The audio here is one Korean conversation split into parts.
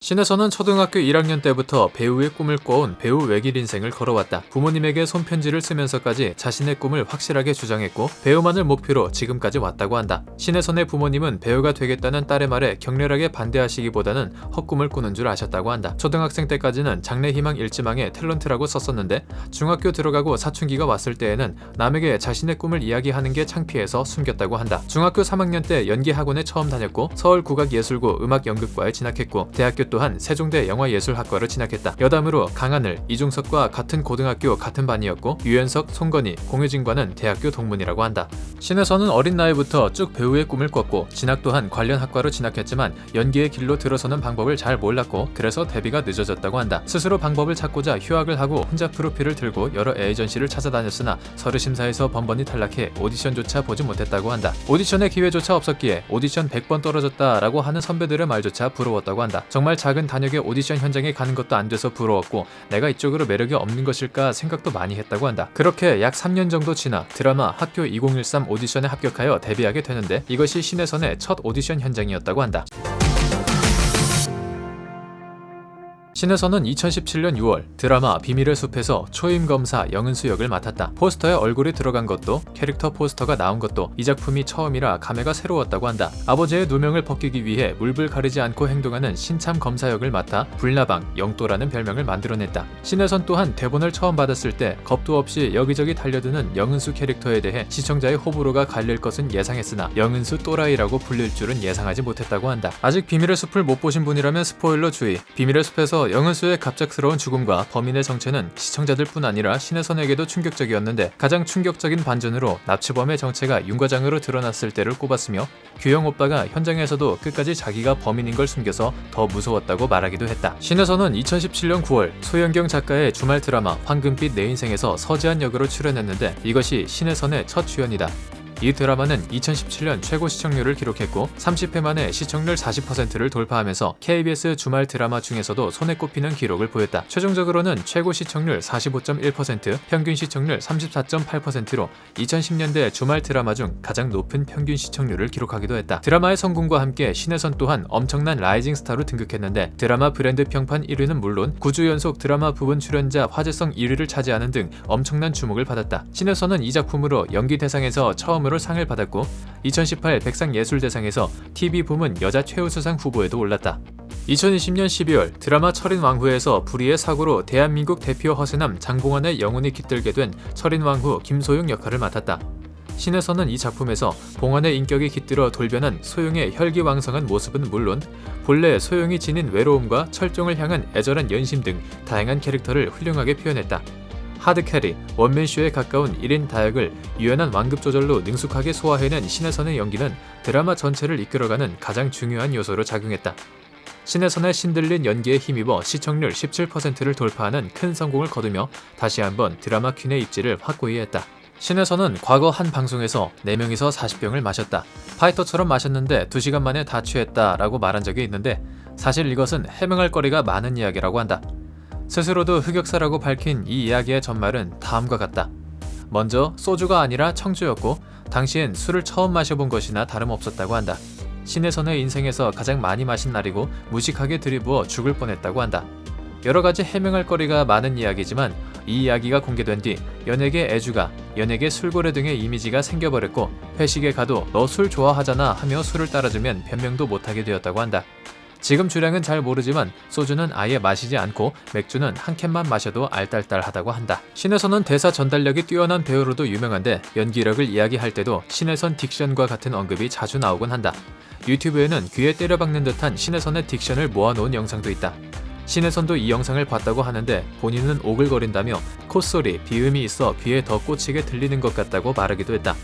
신혜선은 초등학교 1학년 때부터 배우의 꿈을 꿔온 배우 외길 인생을 걸어왔다. 부모님에게 손편지를 쓰면서까지 자신의 꿈을 확실하게 주장했고 배우만을 목표로 지금까지 왔다고 한다. 신혜선의 부모님은 배우가 되겠다는 딸의 말에 격렬하게 반대하시기보다는 헛꿈을 꾸는 줄 아셨다고 한다. 초등학생 때까지는 장래희망 일지망에 탤런트라고 썼었는데 중학교 들어가고 사춘기가 왔을 때에는 남에게 자신의 꿈을 이야기하는 게 창피해서 숨겼다고 한다. 중학교 3학년 때 연기학원에 처음 다녔고 서울국악예술고 음악연극과에 진학했고 대학교 또한 세종대 영화예술학과를 진학했다. 여담으로 강하늘, 이중석과 같은 고등학교 같은 반이었고 유연석, 송건희, 공효진과는 대학교 동문이라고 한다. 신혜선은 어린 나이부터 쭉 배우의 꿈을 꿨고 진학 또한 관련 학과로 진학했지만 연기의 길로 들어서는 방법을 잘 몰랐고 그래서 데뷔가 늦어졌다고 한다. 스스로 방법을 찾고자 휴학을 하고 혼자 프로필을 들고 여러 에이전시를 찾아다녔으나 서류 심사에서 번번이 탈락해 오디션조차 보지 못했다고 한다. 오디션의 기회조차 없었기에 오디션 100번 떨어졌다라고 하는 선배들의 말조차 부러웠다고 한다. 정말 작은 단역의 오디션 현장에 가는 것도 안 돼서 부러웠고 내가 이쪽으로 매력이 없는 것일까 생각도 많이 했다고 한다. 그렇게 약 3년 정도 지나 드라마 학교 2013 오디션에 합격하여 데뷔하게 되는데 이것이 신혜선의 첫 오디션 현장이었다고 한다. 신혜선은 2017년 6월 드라마 비밀의 숲에서 초임검사 영은수 역을 맡았다. 포스터에 얼굴이 들어간 것도 캐릭터 포스터가 나온 것도 이 작품이 처음이라 감회가 새로웠다고 한다. 아버지의 누명을 벗기기 위해 물불 가리지 않고 행동하는 신참 검사 역을 맡아 불나방, 영또라는 별명을 만들어냈다. 신혜선 또한 대본을 처음 받았을 때 겁도 없이 여기저기 달려드는 영은수 캐릭터에 대해 시청자의 호불호가 갈릴 것은 예상했으나 영은수 또라이라고 불릴 줄은 예상하지 못했다고 한다. 아직 비밀의 숲을 못 보신 분이라면 스포일러 주의. 비밀의 숲에서 영은수의 갑작스러운 죽음과 범인의 정체는 시청자들뿐 아니라 신혜선에게도 충격적이었는데 가장 충격적인 반전으로 납치범의 정체가 윤과장으로 드러났을 때를 꼽았으며 규영 오빠가 현장에서도 끝까지 자기가 범인인 걸 숨겨서 더 무서웠다고 말하기도 했다. 신혜선은 2017년 9월 소연경 작가의 주말 드라마 황금빛 내 인생에서 서지한 역으로 출연했는데 이것이 신혜선의 첫 주연이다. 이 드라마는 2017년 최고 시청률을 기록했고 30회 만에 시청률 40%를 돌파하면서 KBS 주말 드라마 중에서도 손에 꼽히는 기록을 보였다. 최종적으로는 최고 시청률 45.1%, 평균 시청률 34.8%로 2010년대 주말 드라마 중 가장 높은 평균 시청률을 기록하기도 했다. 드라마의 성공과 함께 신혜선 또한 엄청난 라이징 스타로 등극했는데 드라마 브랜드 평판 1위는 물론 9주 연속 드라마 부분 출연자 화제성 1위를 차지하는 등 엄청난 주목을 받았다. 신혜선은 이 작품으로 연기 대상에서 처음으로 상을 받았고 2018 백상예술대상에서 TV 부문 여자 최우수상 후보에도 올랐다. 2020년 12월 드라마 철인왕후에서 불의의 사고로 대한민국 대표 허세남 장봉환의 영혼이 깃들게 된 철인왕후 김소용 역할을 맡았다. 신혜선은 이 작품에서 봉환의 인격이 깃들어 돌변한 소용의 혈기왕성한 모습은 물론 본래 소용이 지닌 외로움과 철종을 향한 애절한 연심 등 다양한 캐릭터를 훌륭하게 표현했다. 하드캐리, 원맨쇼에 가까운 1인 다역을 유연한 완급 조절로 능숙하게 소화해낸 신혜선의 연기는 드라마 전체를 이끌어가는 가장 중요한 요소로 작용했다. 신혜선의 신들린 연기에 힘입어 시청률 17%를 돌파하는 큰 성공을 거두며 다시 한번 드라마 퀸의 입지를 확고히 했다. 신혜선은 과거 한 방송에서 4명이서 40병을 마셨다. 파이터처럼 마셨는데 2시간 만에 다 취했다 라고 말한 적이 있는데 사실 이것은 해명할 거리가 많은 이야기라고 한다. 스스로도 흑역사라고 밝힌 이 이야기의 전말은 다음과 같다. 먼저 소주가 아니라 청주였고 당시엔 술을 처음 마셔본 것이나 다름없었다고 한다. 신혜선의 인생에서 가장 많이 마신 날이고 무식하게 들이부어 죽을 뻔했다고 한다. 여러가지 해명할 거리가 많은 이야기지만 이 이야기가 공개된 뒤 연예계 애주가, 연예계 술고래 등의 이미지가 생겨버렸고 회식에 가도 너 술 좋아하잖아 하며 술을 따라주면 변명도 못하게 되었다고 한다. 지금 주량은 잘 모르지만 소주는 아예 마시지 않고 맥주는 한 캔만 마셔도 알딸딸하다고 한다. 신혜선은 대사 전달력이 뛰어난 배우로도 유명한데 연기력을 이야기할 때도 신혜선 딕션과 같은 언급이 자주 나오곤 한다. 유튜브에는 귀에 때려박는 듯한 신혜선의 딕션을 모아놓은 영상도 있다. 신혜선도 이 영상을 봤다고 하는데 본인은 오글거린다며 콧소리, 비음이 있어 귀에 더 꽂히게 들리는 것 같다고 말하기도 했다.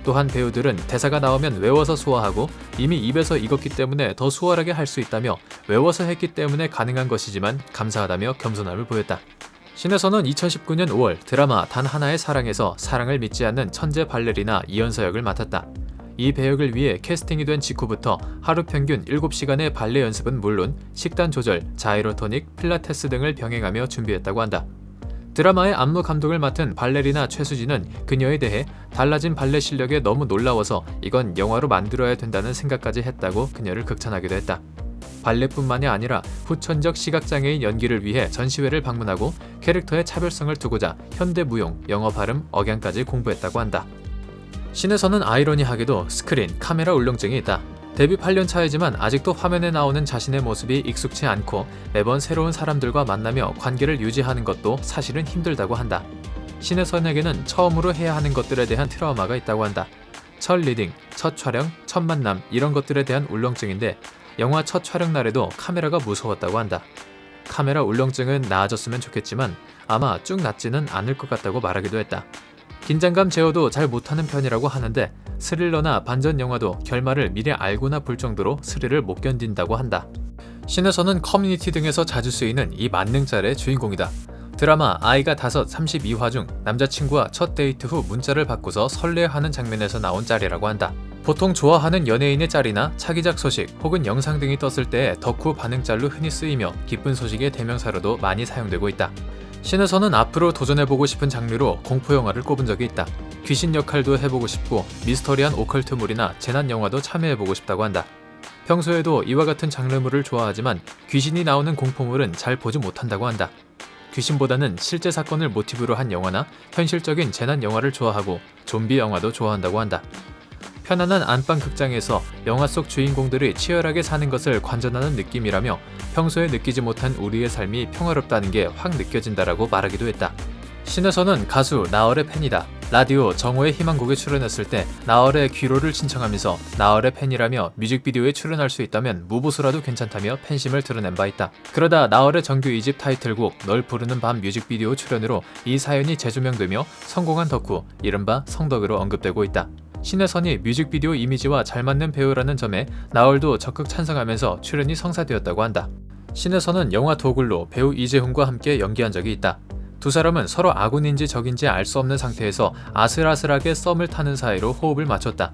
또한 배우들은 대사가 나오면 외워서 소화하고 이미 입에서 익었기 때문에 더 수월하게 할 수 있다며 외워서 했기 때문에 가능한 것이지만 감사하다며 겸손함을 보였다. 신혜선은 2019년 5월 드라마 단 하나의 사랑에서 사랑을 믿지 않는 천재 발레리나 이연서 역을 맡았다. 이 배역을 위해 캐스팅이 된 직후부터 하루 평균 7시간의 발레 연습은 물론 식단 조절, 자이로토닉, 필라테스 등을 병행하며 준비했다고 한다. 드라마의 안무 감독을 맡은 발레리나 최수진은 그녀에 대해 달라진 발레 실력에 너무 놀라워서 이건 영화로 만들어야 된다는 생각까지 했다고 그녀를 극찬하기도 했다. 발레뿐만이 아니라 후천적 시각장애인 연기를 위해 전시회를 방문하고 캐릭터의 차별성을 두고자 현대무용, 영어 발음, 억양까지 공부했다고 한다. 신혜선은 아이러니하게도 스크린, 카메라 울렁증이 있다. 데뷔 8년 차이지만 아직도 화면에 나오는 자신의 모습이 익숙치 않고 매번 새로운 사람들과 만나며 관계를 유지하는 것도 사실은 힘들다고 한다. 신혜선에게는 처음으로 해야 하는 것들에 대한 트라우마가 있다고 한다. 첫 리딩, 첫 촬영, 첫 만남 이런 것들에 대한 울렁증인데 영화 첫 촬영 날에도 카메라가 무서웠다고 한다. 카메라 울렁증은 나아졌으면 좋겠지만 아마 쭉 낫지는 않을 것 같다고 말하기도 했다. 긴장감 제어도 잘 못하는 편이라고 하는데 스릴러나 반전 영화도 결말을 미리 알고나 볼 정도로 스릴을 못 견딘다고 한다. 신혜선은 커뮤니티 등에서 자주 쓰이는 이 만능짤의 주인공이다. 드라마 아이가 5, 32화 중 남자친구와 첫 데이트 후 문자를 받고서 설레하는 장면에서 나온 짤이라고 한다. 보통 좋아하는 연예인의 짤이나 차기작 소식 혹은 영상 등이 떴을 때 덕후 반응짤로 흔히 쓰이며 기쁜 소식의 대명사로도 많이 사용되고 있다. 신혜선은 앞으로 도전해보고 싶은 장르로 공포영화를 꼽은 적이 있다. 귀신 역할도 해보고 싶고 미스터리한 오컬트물이나 재난영화도 참여해보고 싶다고 한다. 평소에도 이와 같은 장르물을 좋아하지만 귀신이 나오는 공포물은 잘 보지 못한다고 한다. 귀신보다는 실제 사건을 모티브로 한 영화나 현실적인 재난 영화를 좋아하고 좀비 영화도 좋아한다고 한다. 편안한 안방 극장에서 영화 속 주인공들이 치열하게 사는 것을 관전하는 느낌이라며 평소에 느끼지 못한 우리의 삶이 평화롭다는 게 확 느껴진다라고 말하기도 했다. 신혜선은 가수 나얼의 팬이다. 라디오 정오의 희망곡에 출연했을 때 나얼의 귀로를 신청하면서 나얼의 팬이라며 뮤직비디오에 출연할 수 있다면 무보수라도 괜찮다며 팬심을 드러낸 바 있다. 그러다 나얼의 정규 2집 타이틀곡 널 부르는 밤 뮤직비디오 출연으로 이 사연이 재조명되며 성공한 덕후 이른바 성덕으로 언급되고 있다. 신혜선이 뮤직비디오 이미지와 잘 맞는 배우라는 점에 나얼도 적극 찬성하면서 출연이 성사되었다고 한다. 신혜선은 영화 도굴로 배우 이재훈과 함께 연기한 적이 있다. 두 사람은 서로 아군인지 적인지 알 수 없는 상태에서 아슬아슬하게 썸을 타는 사이로 호흡을 맞췄다.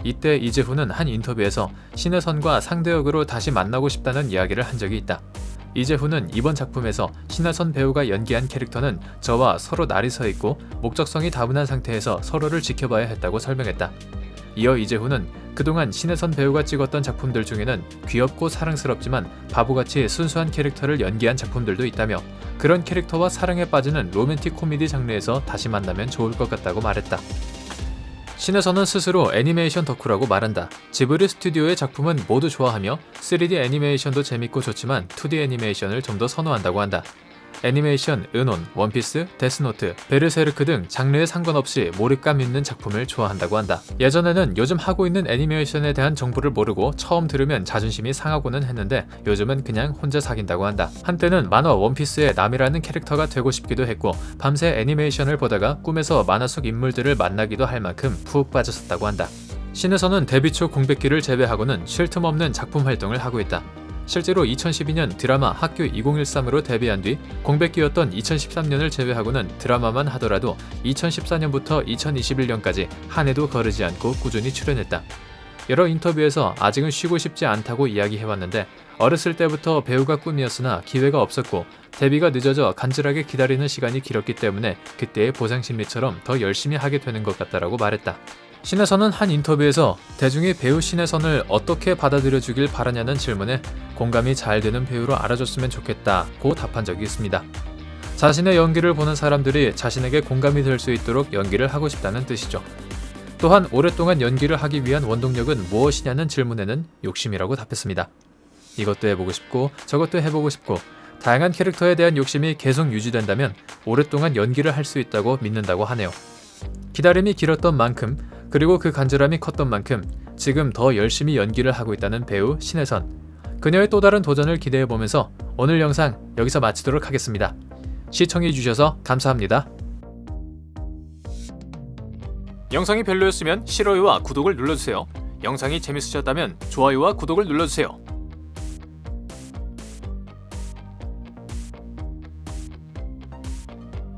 이때 이재훈은 한 인터뷰에서 신혜선과 상대역으로 다시 만나고 싶다는 이야기를 한 적이 있다. 이재훈은 이번 작품에서 신혜선 배우가 연기한 캐릭터는 저와 서로 날이 서 있고 목적성이 다분한 상태에서 서로를 지켜봐야 했다고 설명했다. 이어 이재훈은 그동안 신혜선 배우가 찍었던 작품들 중에는 귀엽고 사랑스럽지만 바보같이 순수한 캐릭터를 연기한 작품들도 있다며 그런 캐릭터와 사랑에 빠지는 로맨틱 코미디 장르에서 다시 만나면 좋을 것 같다고 말했다. 신혜선은 스스로 애니메이션 덕후라고 말한다. 지브리 스튜디오의 작품은 모두 좋아하며 3D 애니메이션도 재밌고 좋지만 2D 애니메이션을 좀 더 선호한다고 한다. 애니메이션, 은혼, 원피스, 데스노트, 베르세르크 등 장르에 상관없이 몰입감 있는 작품을 좋아한다고 한다. 예전에는 요즘 하고 있는 애니메이션에 대한 정보를 모르고 처음 들으면 자존심이 상하고는 했는데 요즘은 그냥 혼자 사귄다고 한다. 한때는 만화 원피스의 남이라는 캐릭터가 되고 싶기도 했고 밤새 애니메이션을 보다가 꿈에서 만화 속 인물들을 만나기도 할 만큼 푹 빠졌었다고 한다. 신혜선은 데뷔 초 공백기를 제외하고는 쉴 틈 없는 작품 활동을 하고 있다. 실제로 2012년 드라마 학교 2013으로 데뷔한 뒤 공백기였던 2013년을 제외하고는 드라마만 하더라도 2014년부터 2021년까지 한 해도 거르지 않고 꾸준히 출연했다. 여러 인터뷰에서 아직은 쉬고 싶지 않다고 이야기해왔는데 어렸을 때부터 배우가 꿈이었으나 기회가 없었고 데뷔가 늦어져 간절하게 기다리는 시간이 길었기 때문에 그때의 보상심리처럼 더 열심히 하게 되는 것 같다라고 말했다. 신혜선은 한 인터뷰에서 대중이 배우 신혜선을 어떻게 받아들여주길 바라냐는 질문에 공감이 잘 되는 배우로 알아줬으면 좋겠다고 답한 적이 있습니다. 자신의 연기를 보는 사람들이 자신에게 공감이 될 수 있도록 연기를 하고 싶다는 뜻이죠. 또한 오랫동안 연기를 하기 위한 원동력은 무엇이냐는 질문에는 욕심이라고 답했습니다. 이것도 해보고 싶고 저것도 해보고 싶고 다양한 캐릭터에 대한 욕심이 계속 유지된다면 오랫동안 연기를 할 수 있다고 믿는다고 하네요. 기다림이 길었던 만큼 그리고 그 간절함이 컸던 만큼 지금 더 열심히 연기를 하고 있다는 배우 신혜선. 그녀의 또 다른 도전을 기대해보면서 오늘 영상 여기서 마치도록 하겠습니다. 시청해주셔서 감사합니다. 영상이 별로였으면 싫어요와 구독을 눌러주세요. 영상이 재밌으셨다면 좋아요와 구독을 눌러주세요.